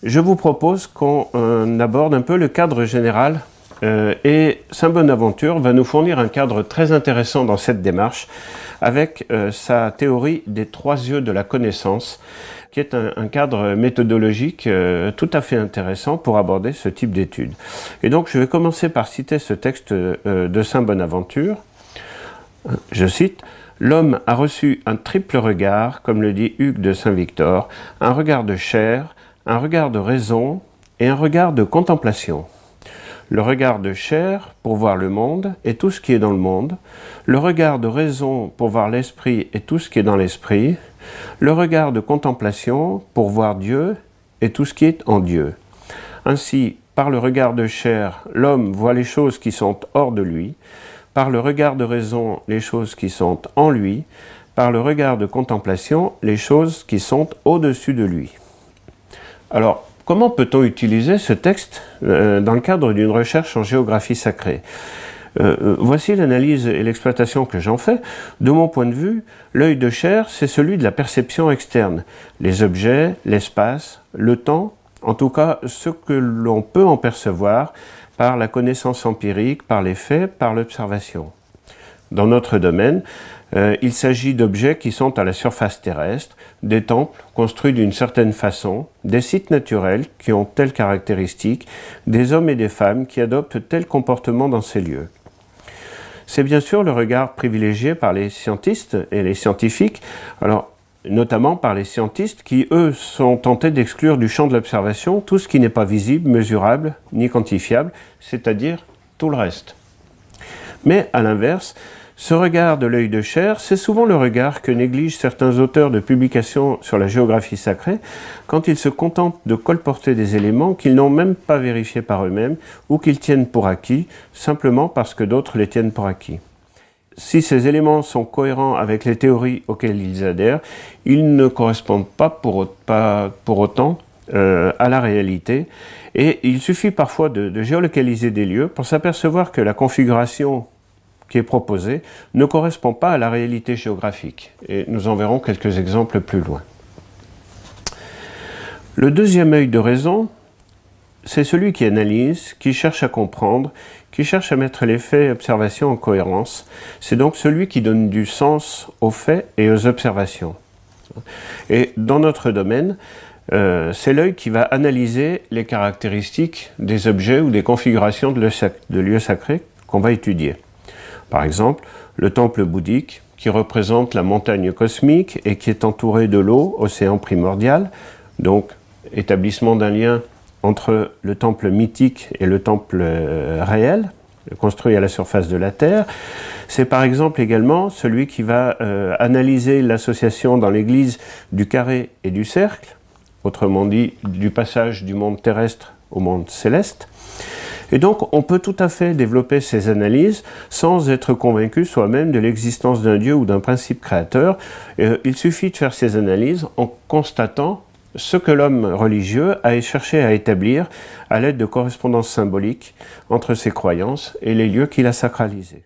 je vous propose qu'on aborde un peu le cadre général et Saint Bonaventure va nous fournir un cadre très intéressant dans cette démarche avec sa théorie des trois yeux de la connaissance, qui est un cadre méthodologique tout à fait intéressant pour aborder ce type d'études. Et donc je vais commencer par citer ce texte de Saint Bonaventure. Je cite: « L'homme a reçu un triple regard, comme le dit Hugues de Saint-Victor, un regard de chair, un regard de raison et un regard de contemplation. Le regard de chair pour voir le monde et tout ce qui est dans le monde, le regard de raison pour voir l'esprit et tout ce qui est dans l'esprit, le regard de contemplation pour voir Dieu et tout ce qui est en Dieu. Ainsi, par le regard de chair, l'homme voit les choses qui sont hors de lui, par le regard de raison, les choses qui sont en lui, par le regard de contemplation, les choses qui sont au-dessus de lui. » Alors, comment peut-on utiliser ce texte dans le cadre d'une recherche en géographie sacrée? Voici l'analyse et l'exploitation que j'en fais. De mon point de vue, l'œil de chair, c'est celui de la perception externe. Les objets, l'espace, le temps, en tout cas ce que l'on peut en percevoir par la connaissance empirique, par les faits, par l'observation. Dans notre domaine, il s'agit d'objets qui sont à la surface terrestre, des temples construits d'une certaine façon, des sites naturels qui ont telles caractéristiques, des hommes et des femmes qui adoptent tel comportement dans ces lieux. C'est bien sûr le regard privilégié par les scientistes et les scientifiques, alors notamment par les scientistes qui, eux, sont tentés d'exclure du champ de l'observation tout ce qui n'est pas visible, mesurable, ni quantifiable, c'est-à-dire tout le reste. Mais à l'inverse, ce regard de l'œil de chair, c'est souvent le regard que négligent certains auteurs de publications sur la géographie sacrée quand ils se contentent de colporter des éléments qu'ils n'ont même pas vérifiés par eux-mêmes ou qu'ils tiennent pour acquis, simplement parce que d'autres les tiennent pour acquis. Si ces éléments sont cohérents avec les théories auxquelles ils adhèrent, ils ne correspondent pas pour autant à la réalité. Et il suffit parfois de géolocaliser des lieux pour s'apercevoir que la configuration qui est proposée ne correspond pas à la réalité géographique. Et nous en verrons quelques exemples plus loin. Le deuxième œil de raison, c'est celui qui analyse, qui cherche à comprendre, qui cherche à mettre les faits et observations en cohérence. C'est donc celui qui donne du sens aux faits et aux observations. Et dans notre domaine, c'est l'œil qui va analyser les caractéristiques des objets ou des configurations de lieux sacrés qu'on va étudier. Par exemple, le temple bouddhique, qui représente la montagne cosmique et qui est entouré de l'eau, océan primordial, donc établissement d'un lien entre le temple mythique et le temple réel, construit à la surface de la Terre. C'est par exemple également celui qui va analyser l'association dans l'Église du carré et du cercle, autrement dit du passage du monde terrestre au monde céleste. Et donc on peut tout à fait développer ces analyses sans être convaincu soi-même de l'existence d'un Dieu ou d'un principe créateur. Il suffit de faire ces analyses en constatant ce que l'homme religieux a cherché à établir à l'aide de correspondances symboliques entre ses croyances et les lieux qu'il a sacralisés.